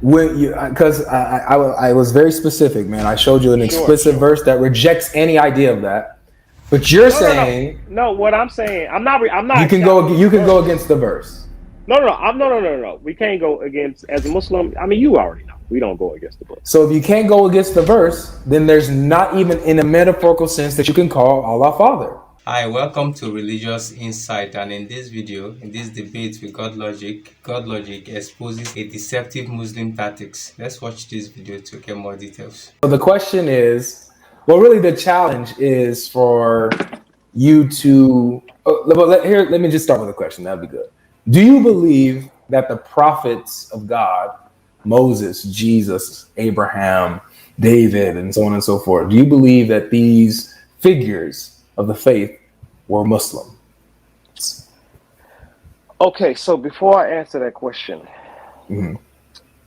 when you, because I was very specific, man. I showed you an explicit verse that rejects any idea of that. But you're saying no. What I'm saying, I'm not. you can go against the verse. No. We can't go against, as a Muslim. I mean, you already know we don't go against the book. So if you can't go against the verse, then there's not even in a metaphorical sense that you can call Allah Father. Hi, welcome to Religious Insight, and in this video, in this debate with GodLogic exposes a deceptive Muslim tactics. Let's watch this video to get more details. So the question is, well, really the challenge is for you to, let me just start with a question, that'd be good. Do you believe that the prophets of God, Moses, Jesus, Abraham, David, and so on and so forth, do you believe that these figures of the faith were Muslim? Okay, so before I answer that question,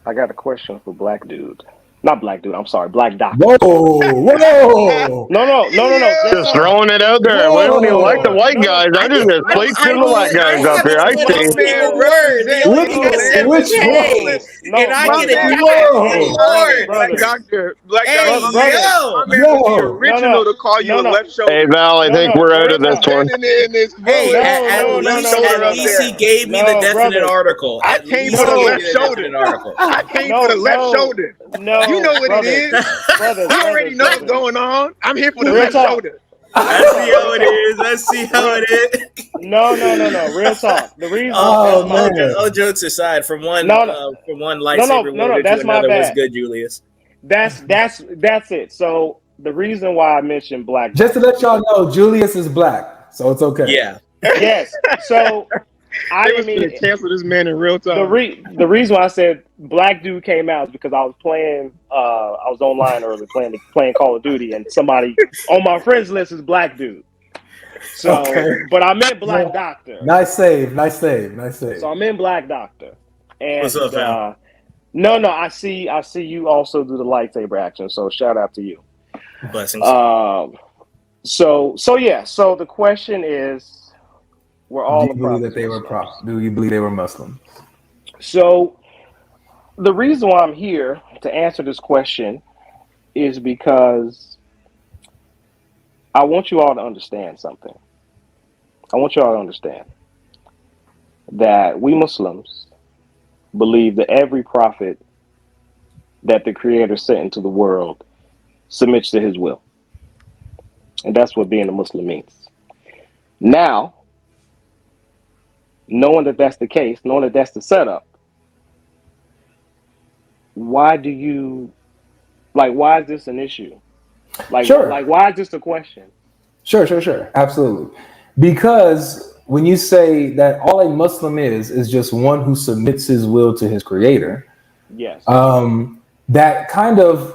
I got a question for black dude. Not black dude, I'm sorry, black doctor. Whoa! No. Just throwing it out there. We don't even like the white guys. I just get plates for the black guys up here. I see. Which one? And I get it. Black doctor. Original to call you a left shoulder. Hey, Val, I think we're out of this one. Hey, at least he gave me the definite article. I came for the left shoulder. I came for the left shoulder. No, you know what it is. You already know what's going on. I'm here for the left shoulder. Let's see how it is. No. Real talk. The reason. All jokes aside, from one lightsaber that's my bad. Was good, Julius. That's it. So the reason why I mentioned black, just to let y'all know, Julius is black, so it's okay. Yeah. Yes. So I didn't mean to cancel this man in real time. The reason why I said black dude came out is because I was playing. I was online earlier playing Call of Duty, and somebody on my friends list is black dude. So, but I meant black doctor. Nice save. So I'm in black doctor. And what's up, fam? No, I see you also do the lightsaber action. So shout out to you. Blessings. So the question is, we're all do you believe that they were Do you believe they were Muslim? So the reason why I'm here to answer this question is because I want you all to understand something. I want you all to understand that we Muslims believe that every prophet that the Creator sent into the world submits to his will. And that's what being a Muslim means. Now, knowing that that's the case, knowing that that's the setup, why is this an issue? Why is this a question? Sure. Absolutely. Because when you say that all a Muslim is just one who submits his will to his Creator, yes, that kind of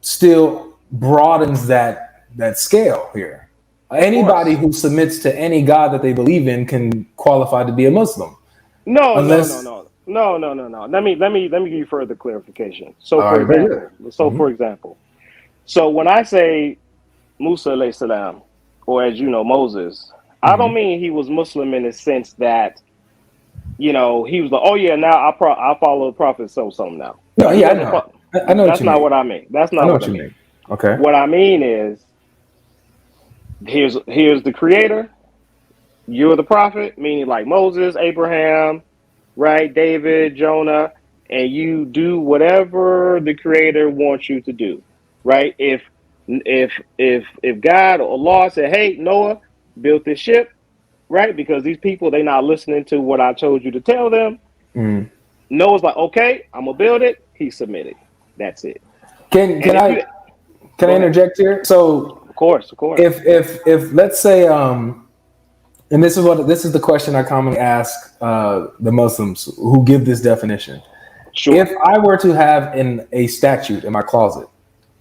still broadens that scale here. Anybody who submits to any God that they believe in can qualify to be a Muslim. No. Let me give you further clarification. So, for example, so when I say Musa alayhi salam, or as you know, Moses, I don't mean he was Muslim in the sense that, he was like, oh yeah, now I follow the prophet so now. No, yeah, I know. That's not what I mean. That's not what I mean. Okay. What I mean is, here's the Creator. You're the prophet, meaning like Moses, Abraham, right, David, Jonah, and you do whatever the Creator wants you to do, right? If God or Allah said, hey, Noah, build this ship, right? Because these people, they're not listening to what I told you to tell them. Noah's like, okay, I'm gonna build it. He submitted. That's it. Can I interject here? So of course. If let's say and this is the question I commonly ask the Muslims who give this definition. Sure. If I were to have a statute in my closet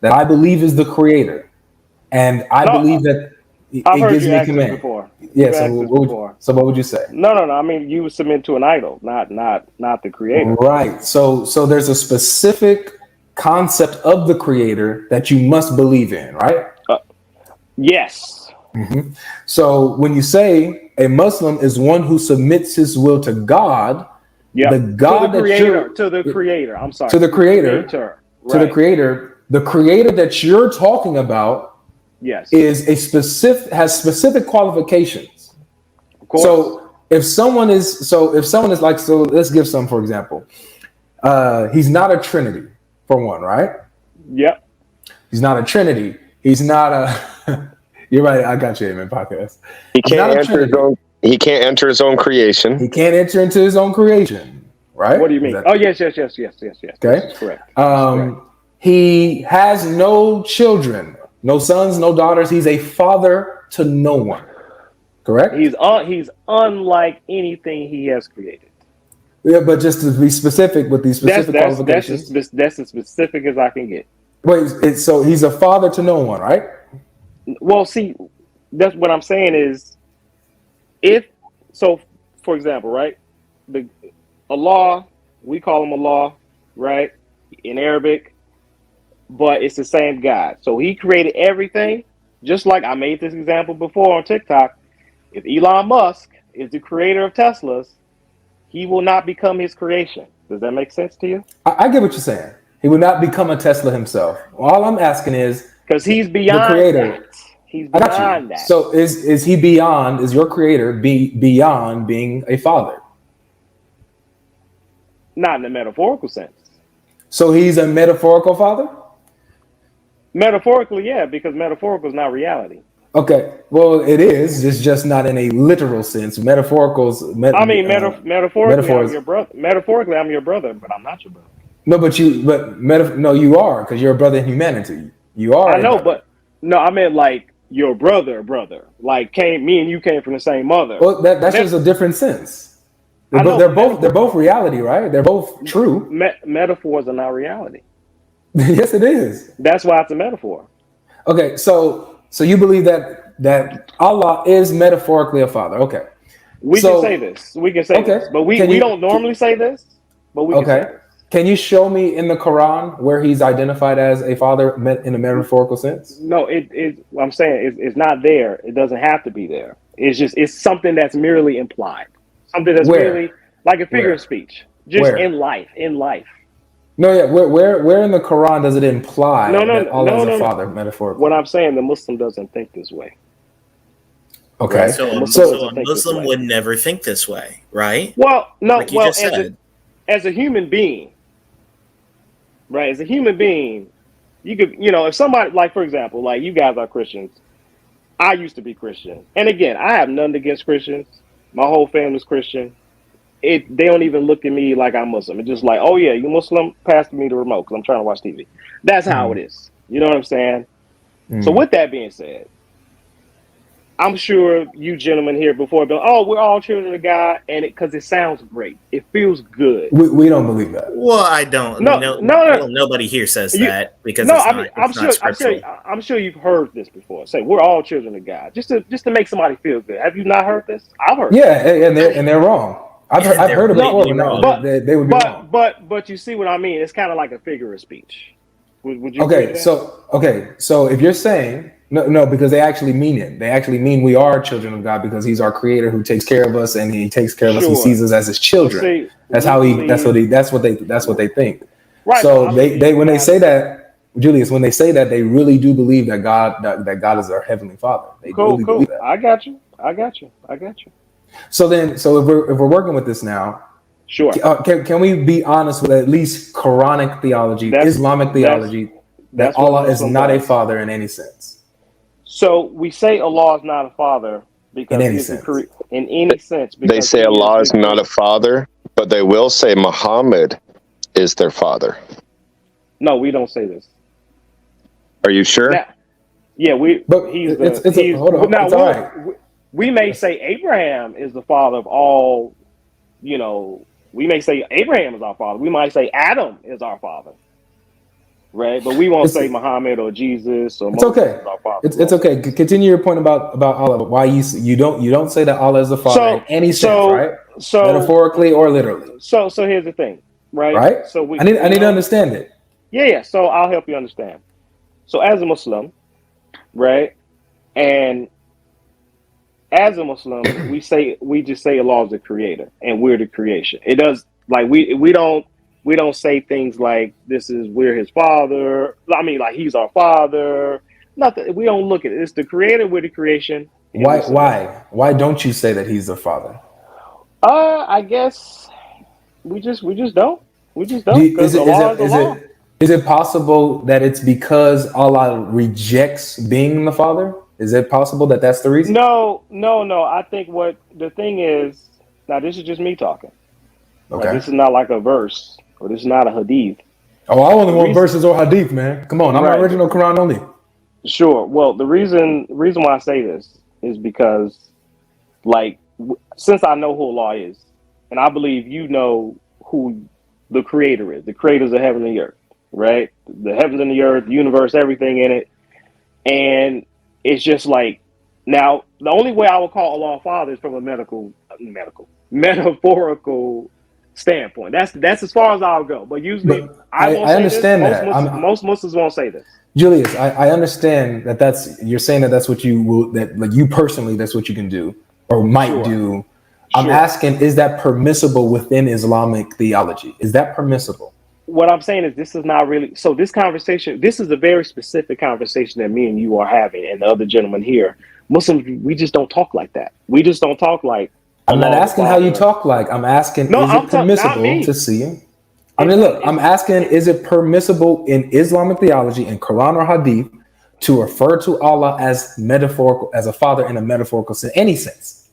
that I believe is the Creator, and I believe that it gives me a command. Yeah. So what would you say? No. I mean, you would submit to an idol, not the Creator. Right. So there's a specific concept of the Creator that you must believe in, right? Yes. Mm-hmm. So when you say a Muslim is one who submits his will to God, Yep. the God to the creator, that to the creator. I'm sorry. to the creator, Right. the creator that you're talking about, yes, is has specific qualifications. of course. So if someone is like, so let's give some, for example, he's not a Trinity, for one, right? Yep. He's not a Trinity. He's not a. You're right. I got you, Amen. Podcast. He can't enter his own. He can't enter his own creation. He can't enter into his own creation, right? What do you mean? Oh, yes. Okay. That's correct. He has no children, no sons, no daughters. He's a father to no one. Correct. He's unlike anything he has created. Yeah, but just to be specific with these specific qualifications. That's as specific as I can get. Wait, so he's a father to no one, right? Well, see, that's what I'm saying is, for example, right, Allah, we call him Allah, right, in Arabic, but it's the same God. So he created everything, just like I made this example before on TikTok. If Elon Musk is the creator of Teslas, he will not become his creation. Does that make sense to you? I get what you're saying. He would not become a Tesla himself. All I'm asking is, because he's beyond the creator. That. He's beyond that. So is he beyond? Is your creator beyond being a father? Not in the metaphorical sense. So he's a metaphorical father? Metaphorically, yeah, because metaphorical is not reality. Okay, well, it is. It's just not in a literal sense. Metaphoricals. Metaphorically, I'm your brother. Metaphorically, I'm your brother, but I'm not your brother. No, you are, because you're a brother in humanity. You are. I know, but no, I meant like your brother. Like me and you came from the same mother. Well, that's just a different sense. They're both reality, right? They're both true. Metaphors are not reality. Yes, it is. That's why it's a metaphor. Okay, so you believe that Allah is metaphorically a father. Okay. We can say this. But we don't normally say this. But we can say this. Can you show me in the Quran where he's identified as a father in a metaphorical sense? No, I'm saying it's not there. It doesn't have to be there. It's something that's merely implied. Something that's merely like a figure of speech. Just in life. No, yeah. Where in the Quran does it imply that Allah is a father metaphorically? What I'm saying, the Muslim doesn't think this way. Okay. Right, so a Muslim would never think this way, right? Well, no. Like as a human being, right? As a human being, you could, if somebody, like, for example, like you guys are Christians. I used to be Christian. And again, I have nothing against Christians. My whole family's Christian. They don't even look at me like I'm Muslim. It's just like, oh yeah, you Muslim? Pass me the remote because I'm trying to watch TV. That's how it is. You know what I'm saying? So with that being said, I'm sure you gentlemen here before have been, we're all children of God, and because it sounds great. It feels good. We don't believe that. Well, I don't. No. Nobody here says that because I'm sure you've heard this before. Say we're all children of God, just to make somebody feel good. Have you not heard this? I've heard. Yeah, and they're wrong. I've heard it before, but they would be wrong. But you see what I mean? It's kind of like a figure of speech. Would you? Okay, so if you're saying no, because they actually mean it. They actually mean we are children of God because He's our Creator who takes care of us, and He takes care of us. He sees us as His children. See, that's what they think. Right. So they when they say that, Julius, when they say that, they really do believe that God is our heavenly Father. They really believe that. I got you. So if we're working with this now, sure. Can we be honest with at least Quranic theology, Islamic theology, that Allah is not a father in any sense? So we say Allah is not a father because in any sense. They say Allah is not a father, but they will say Muhammad is their father. No, we don't say this. Are you sure? Yeah, we may say Abraham is the father of all. We may say Abraham is our father. We might say Adam is our father. Right, but we won't say Muhammad or Jesus or Moses is our father. It's okay. Continue your point about Allah. Why you don't say that Allah is the father in any sense, right? So metaphorically or literally. So here's the thing, right? Right. So I need to understand it. Yeah. So I'll help you understand. So as a Muslim, right, and as a Muslim, we just say Allah is the creator and we're the creation. Like we don't say things like we're his father. I mean, like he's our father. Nothing. We don't look at it. It's the creator with the creation. Why don't you say that he's the father? I guess we just don't. We just don't, because the law is the law. Is it possible that it's because Allah rejects being the father? Is it possible that that's the reason? No. I think what the thing is, now this is just me talking. Okay. Like, this is not like a verse, or this is not a hadith. Oh, I only want verses or hadith, man. Come on, I'm an original Quran only. Sure. Well, the reason why I say this is because, like, since I know who Allah is, and I believe you know who the creator is. The creators of heaven and the earth, right? The heavens and the earth, the universe, everything in it. And it's just like, now, the only way I would call Allah Father is from a metaphorical standpoint. That's as far as I'll go. But usually, I understand that. Most Muslims won't say this. Julius, I understand that you're saying that's what you will, that like you personally, that's what you can do or might do. I'm asking, is that permissible within Islamic theology? Is that permissible? What I'm saying is this is not really, so this conversation, this is a very specific conversation that me and you are having, and the other gentleman here. Muslims, we just don't talk like that. We just don't talk like. I'm not asking how you talk like. I'm asking, is it permissible to see him? I mean, look, I'm asking, is it permissible in Islamic theology, in Quran or Hadith, to refer to Allah as metaphorical, as a father in a metaphorical sense, any sense?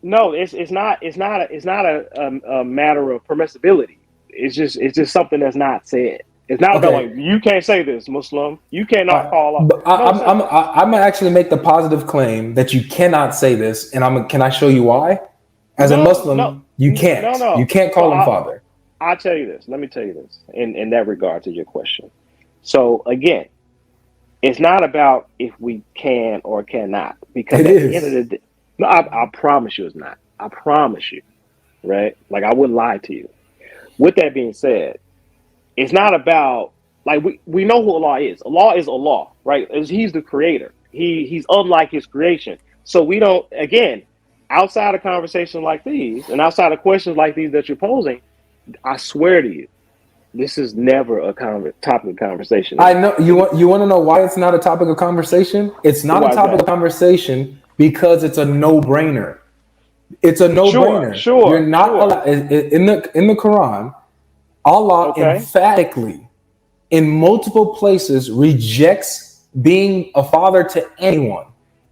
No, it's not a matter of permissibility. It's just something that's not said. It's not about like, you can't say this, Muslim. You cannot call up. I'm gonna actually make the positive claim that you cannot say this, and can I show you why? As a Muslim, you can't. You can't call him father. I'll tell you this. Let me tell you this in that regard to your question. So again, it's not about if we can or cannot, because at the end of the day, no, I promise you it's not. I promise you, right? Like, I wouldn't lie to you. With that being said, it's not about, like, we know who Allah is. Allah is Allah, right? He's the creator. He's unlike his creation. So we don't, again, outside of conversations like these and outside of questions like these that you're posing, I swear to you, this is never a topic of conversation. I know you want to know why it's not a topic of conversation. It's not a topic of conversation because it's a no-brainer. It's a no-brainer. Sure. You're not allowed, in the Quran. Allah emphatically, in multiple places, rejects being a father to anyone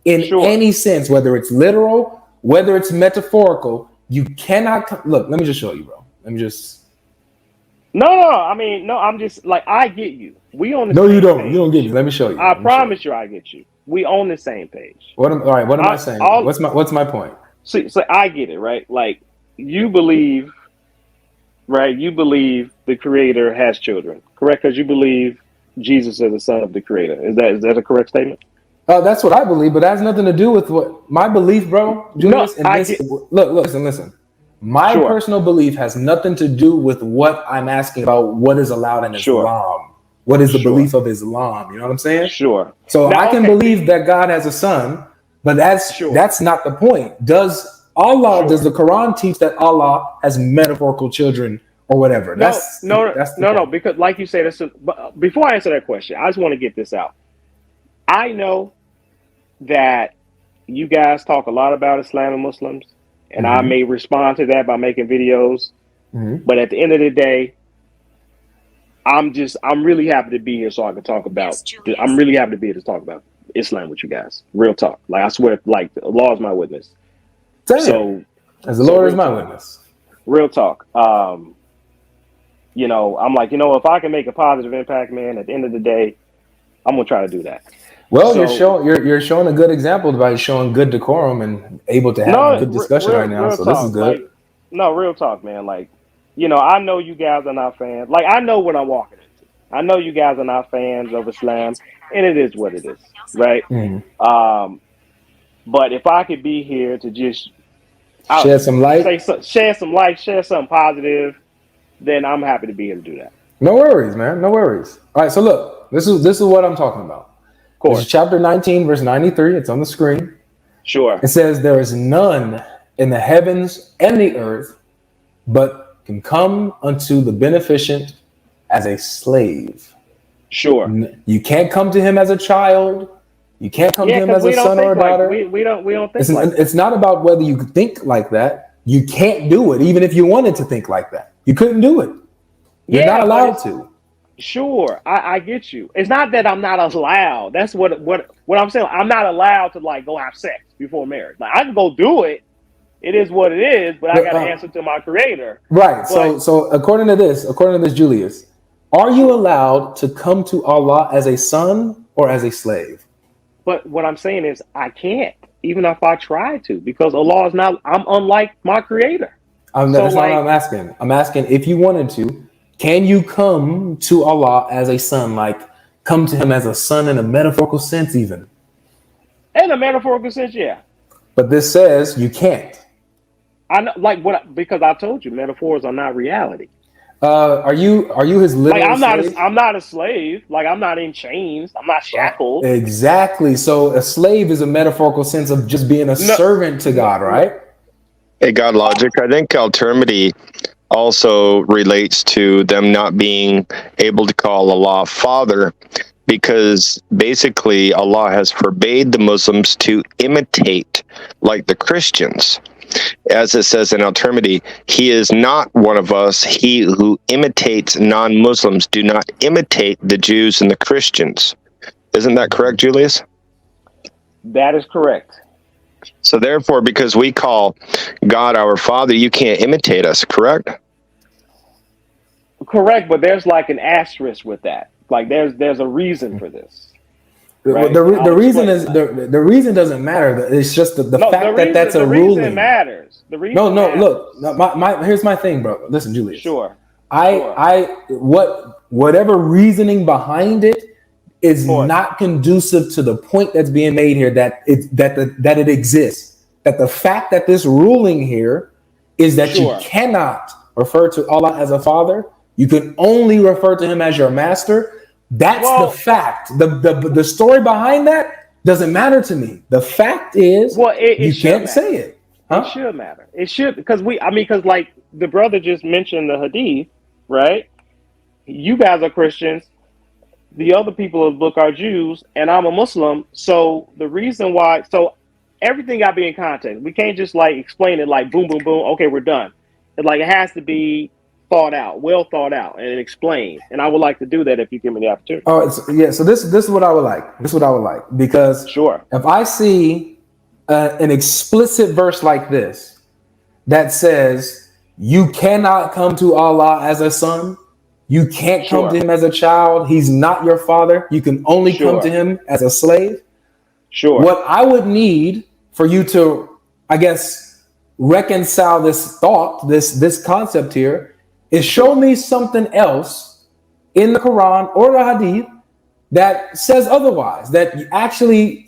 in any sense, whether it's literal, whether it's metaphorical. You cannot look. Let me just show you, bro. Let me just. I'm just like, I get you. We on the no, same you don't. page. You don't get me. Let me show you. I promise you, I get you. We on the same page. What am I saying? What's my point? So I get it, right? Like, you believe, right? You believe the Creator has children, correct? Because you believe Jesus is the son of the Creator. Is that a correct statement? That's what I believe, but that has nothing to do with what my belief, bro. Julius, listen. My personal belief has nothing to do with what I'm asking about. What is allowed in Islam? What is the belief of Islam? You know what I'm saying? Sure. So now, I can believe that God has a son, but that's not the point. Does the Quran teach that Allah has metaphorical children or whatever? No, because like you said, before I answer that question, I just want to get this out. I know that you guys talk a lot about Islam and Muslims, and I may respond to that by making videos. But at the end of the day, I'm really happy to be here so I can talk about. I'm really happy to be here to talk about Islam with you guys. Real talk. Like, I swear, like, the law is my witness. So, as the Lord is my witness. Real talk. I'm like, if I can make a positive impact, man, at the end of the day, I'm gonna try to do that. Well, you're showing a good example by showing good decorum and able to have a good discussion right now. So this is good. Real talk, man. Like, I know you guys are not fans. Like, I know what I'm walking into. I know you guys are not fans of Islam, and it is what it is, right? But if I could be here to just share some light, share something positive, then I'm happy to be here to do that. No worries, man. No worries. All right. So look, this is what I'm talking about. Of course. This is chapter 19, verse 93. It's on the screen. Sure. It says, "There is none in the heavens and the earth, but can come unto the beneficent as a slave. Sure. You can't come to him as a child. You can't come to him as a son or a daughter. We don't think like it's not about whether you think like that. You can't do it, even if you wanted to think like that. You couldn't do it. You're not allowed to. Sure, I get you. It's not that I'm not allowed. That's what I'm saying. I'm not allowed to like go have sex before marriage. Like I can go do it. It is what it is, but I got to answer to my creator. Right. So according to this, Julius, are you allowed to come to Allah as a son or as a slave? But what I'm saying is I can't, even if I try to, because Allah is not. I'm unlike my creator. That's not what I'm asking. I'm asking if you wanted to, can you come to Allah as a son, like come to him as a son in a metaphorical sense, even? In a metaphorical sense, yeah. But this says you can't. I know, because I told you, metaphors are not reality. Are you his literal slave? I'm not a slave. Like I'm not in chains. I'm not shackled. Exactly. So a slave is a metaphorical sense of just being a servant to God, right? Hey, GodLogic, I think altermity also relates to them not being able to call Allah Father, because basically Allah has forbade the Muslims to imitate like the Christians. As it says in altermity, he is not one of us. He who imitates non-Muslims. Do not imitate the Jews and the Christians. Isn't that correct, Julius? That is correct. So therefore, because we call God our Father, you can't imitate us, correct? Correct, but there's like an asterisk with that. Like there's a reason for this. Right? The reason doesn't matter. It's just the fact that that's a ruling. The reason matters. The reason matters. Look. Here's my thing, bro. Listen, Julius. Sure. Whatever reasoning behind it is not conducive to the point that's being made here that it exists. That the fact that this ruling here is that you cannot refer to Allah as a father. You can only refer to him as your master. That's the fact. The story behind that doesn't matter to me. The fact is, you can't say it. Huh? It should matter. It should, because like the brother just mentioned the hadith, right? You guys are Christians. The other people of the book are Jews, and I'm a Muslim. So the reason why, everything got to be in context. We can't just like explain it like boom, boom, boom. Okay, we're done. It has to be well thought out and explained. And I would like to do that if you give me the opportunity. So this is what I would like. Because if I see an explicit verse like this that says you cannot come to Allah as a son, you can't come to him as a child, he's not your father, you can only come to him as a slave. What I would need for you to, I guess, reconcile this thought, this concept here, is show me something else in the Quran or the Hadith that says otherwise. That actually,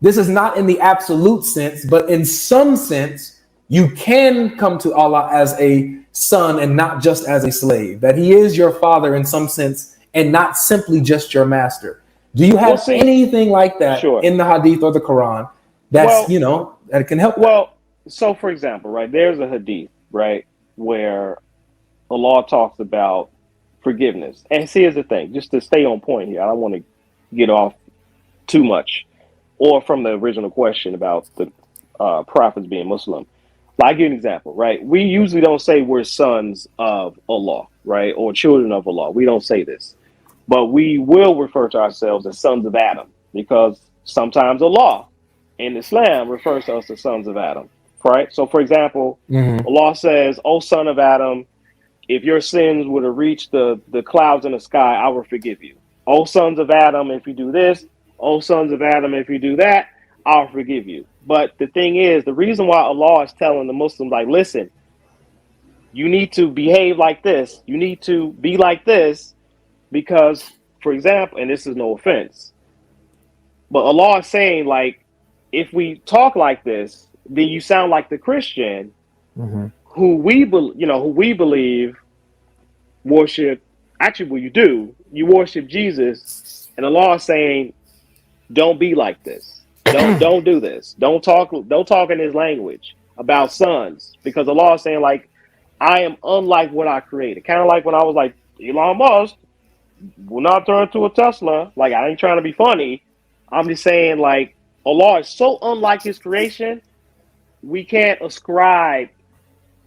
this is not in the absolute sense, but in some sense, you can come to Allah as a son and not just as a slave. That he is your father in some sense and not simply just your master. Do you have anything like that in the Hadith or the Quran that's, that can help? Well, so for example, right, there's a Hadith, right, where Allah talks about forgiveness. And here's the thing, just to stay on point here, I don't want to get off too much or from the original question about the prophets being Muslim. I'll give you an example, right? We usually don't say we're sons of Allah, right? Or children of Allah. We don't say this. But we will refer to ourselves as sons of Adam, because sometimes Allah in Islam refers to us as sons of Adam, right? So for example, Allah says, "O son of Adam, if your sins were to reach the clouds in the sky, I will forgive you. O sons of Adam, if you do this, O sons of Adam, if you do that, I'll forgive you." But the thing is, the reason why Allah is telling the Muslims, like, listen, you need to behave like this. You need to be like this because, for example, and this is no offense, but Allah is saying, like, if we talk like this, then you sound like the Christian who we believe worship. Actually, what you do, you worship Jesus, and Allah is saying, don't be like this. Don't do this. Don't talk in his language about sons, because Allah is saying, like, I am unlike what I created. Kind of like when I was like, Elon Musk will not turn to a Tesla. Like, I ain't trying to be funny. I'm just saying, like, Allah is so unlike his creation, we can't ascribe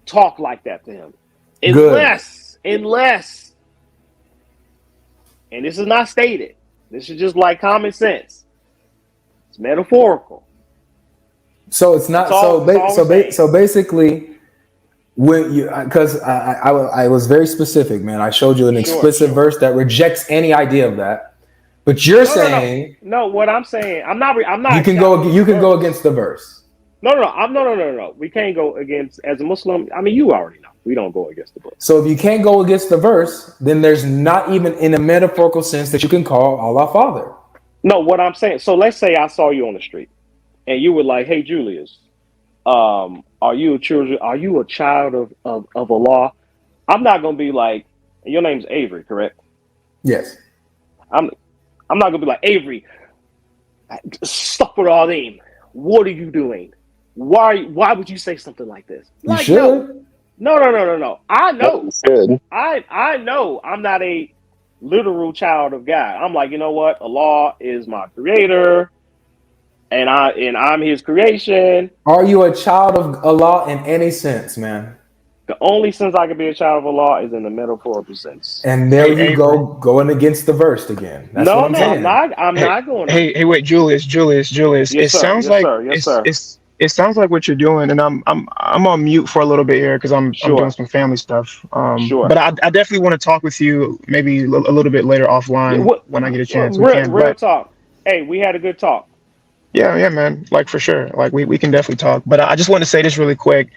talk like that to him. Unless, and this is not stated, this is just like common sense. It's metaphorical. So it's not so basically when you, because I was very specific, man. I showed you an explicit verse that rejects any idea of that. But you're saying no. What I'm saying, I'm not. You can go against the verse. No. We can't go against, as a Muslim. I mean, you already know we don't go against the book. So if you can't go against the verse, then there's not even in a metaphorical sense that you can call Allah Father. No, what I'm saying. So let's say I saw you on the street, and you were like, "Hey, Julius, are you a child of Allah?" I'm not gonna be like, your name's Avery, correct? Yes. I'm not gonna be like, Avery, stop with all them. What are you doing? Why would you say something like this? You Like, should. No. I know. Good. I know I'm not a literal child of God. I'm like, you know what? Allah is my creator, and I'm his creation. Are you a child of Allah in any sense, man? The only sense I can be a child of Allah is in the metaphorical sense. And there you go, going against the verse again. That's what I'm saying. I'm not going. Hey, wait, Julius. Yes, It sounds like it sounds like what you're doing, and I'm on mute for a little bit here because I'm doing some family stuff. But I definitely want to talk with you maybe a little bit later offline when I get a chance. Real talk. Hey, we had a good talk. Yeah, man. Like, for sure. Like, we can definitely talk. But I just want to say this really quick.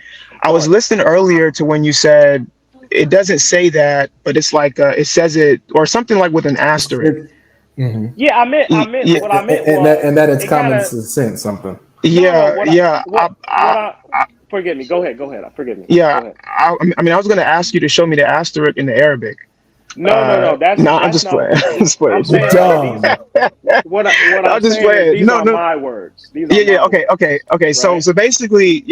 I was listening earlier to when you said it doesn't say that, but it's like it says it or something like with an asterisk. Mm-hmm. Yeah, I meant what I meant and that it's common sense something. Forgive me. Go ahead. Forgive me. Yeah, I mean, I was going to ask you to show me the asterisk in the Arabic. No. I'm just playing. I'm just playing. I'm saying, what I'm just saying. These are my words. Okay. So basically,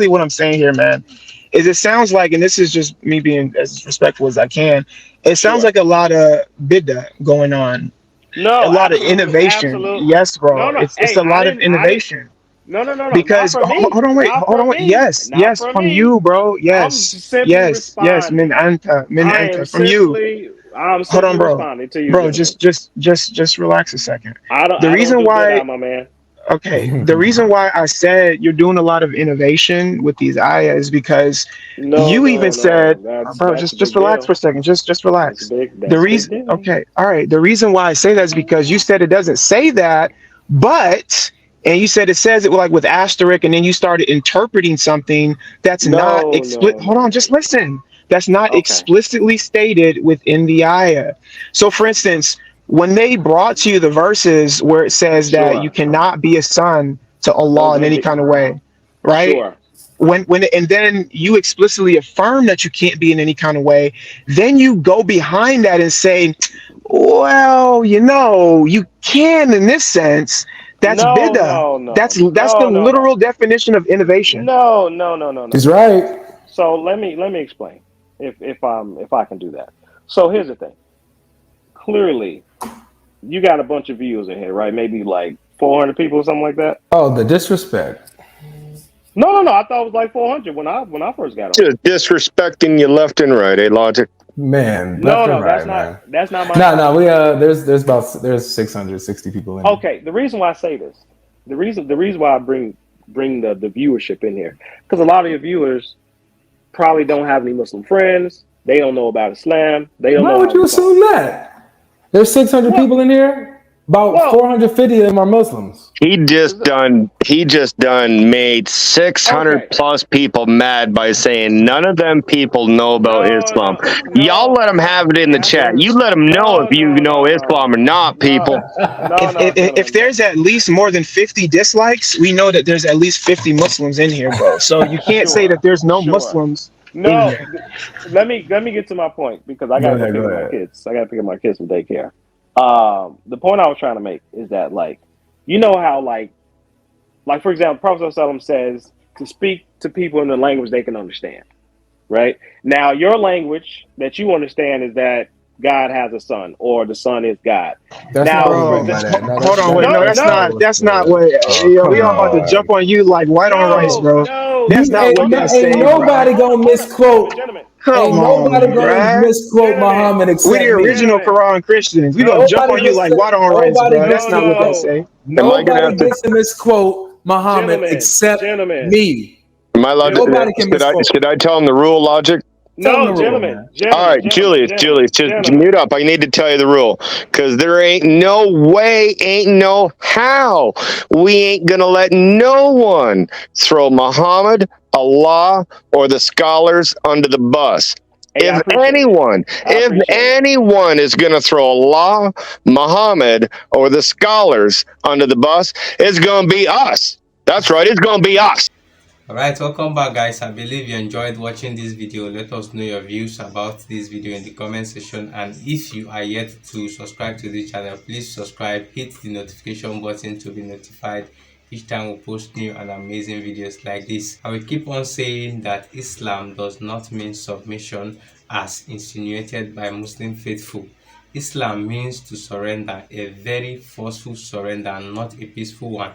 what I'm saying here, man, is it sounds like, and this is just me being as respectful as I can. It sounds like a lot of bid'ah going on. No, a lot of innovation. Absolutely. Yes, bro. No. It's a lot of innovation. No. Because hold on, wait. Yes, from you, bro. Yes. Min anta from you. I'm hold on, bro. To you, bro. Just relax a second. The reason why, my man. Okay, the reason why I said you're doing a lot of innovation with these ayahs is because you even said, bro, just relax for a second. Just relax. The reason, okay, all right. The reason why I say that is because you said it doesn't say that, and you said it says it like with asterisk, and then you started interpreting something that's not explicit. Hold on, just listen. That's not explicitly stated within the ayah. So, for instance, when they brought to you the verses where it says that you cannot be a son to Allah in any kind of way, right? Sure. And then you explicitly affirm that you can't be in any kind of way, then you go behind that and say, well, you can in this sense. That's bid'ah. No. That's the literal definition of innovation. No. He's right. So let me explain if I can do that. So here's the thing. Clearly, you got a bunch of viewers in here, right? Maybe like 400 people or something like that. Oh, the disrespect. No. I thought it was like 400 when I first got on. Just disrespecting you left and right, Logic. Man, that's not my. No. We there's 660 people in. Okay, the reason why I say this, the reason why I bring the viewership in here, because a lot of your viewers probably don't have any Muslim friends. They don't know about Islam. They don't know. Why would you assume that? There's 600 people in here. About 450 of them are Muslims. He just done made 600 plus people mad by saying none of them people know about Islam. Y'all let them have it in the chat. You let them know if you know Islam or not, people. If there's at least more than 50 dislikes, we know that there's at least 50 Muslims in here, bro. So you can't say that there's no Muslims. No, let me get to my point because I gotta pick up my kids. I gotta pick up my kids from daycare. The point I was trying to make is that, like, you know how, like for example, Prophet ﷺ says to speak to people in the language they can understand, right? Now, your language that you understand is that God has a son, or the son is God. That's not Now, what we for mean the by that. No, Hold that's on, wait, that, no, that's that's not not. what That's was not said. what. Oh, Yo, we come all about to on. jump on you like white on rice, bro. That's not what that Ain't say, bro. nobody gonna misquote. Gentlemen, Come Ain't on, nobody gonna bruh. misquote Muhammad We the except me. original Quran Christians. We gonna jump Nobody on you gets like to water on rice, nobody bro. gets That's to not what that say. Am I going to nobody have to? gets to misquote Muhammad except me. Am I allowed to? Nobody can misquote. Should I tell him the rule, Logic? Tell them the rule, man. All right, Julius, just mute up. I need to tell you the rule, because there ain't no way, ain't no how we ain't gonna let no one throw Muhammad, Allah, or the scholars under the bus. Hey, I If appreciate it. anyone is gonna throw Allah, Muhammad, or the scholars under the bus, it's gonna be us. That's right, it's gonna be us. Alright, welcome back guys. I believe you enjoyed watching this video. Let us know your views about this video in the comment section, and if you are yet to subscribe to the channel, please subscribe, hit the notification button to be notified each time we post new and amazing videos like this. I will keep on saying that Islam does not mean submission as insinuated by Muslim faithful. Islam means to surrender, a very forceful surrender, not a peaceful one.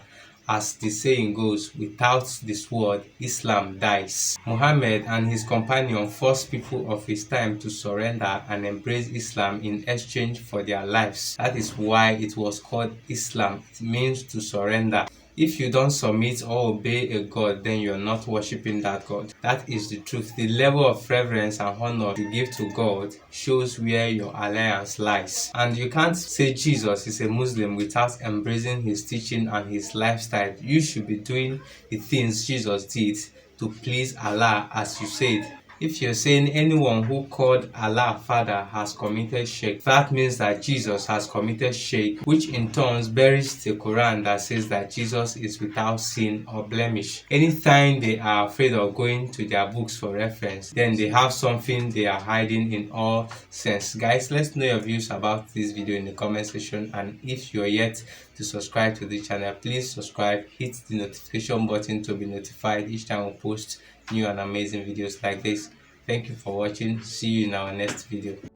As the saying goes, without the sword, Islam dies. Muhammad and his companion forced people of his time to surrender and embrace Islam in exchange for their lives. That is why it was called Islam. It means to surrender. If you don't submit or obey a god, then you're not worshipping that god. That is the truth. The level of reverence and honor you give to God shows where your alliance lies. And you can't say Jesus is a Muslim without embracing his teaching and his lifestyle. You should be doing the things Jesus did to please Allah, as you said. If you're saying anyone who called Allah Father has committed shirk, that means that Jesus has committed shirk, which in turn buries the Quran that says that Jesus is without sin or blemish. Anytime they are afraid of going to their books for reference, then they have something they are hiding in all sense. Guys, let's know your views about this video in the comment section, and if you're yet to subscribe to the channel, please subscribe, hit the notification button to be notified each time we post new and amazing videos like this. Thank you for watching. See you in our next video.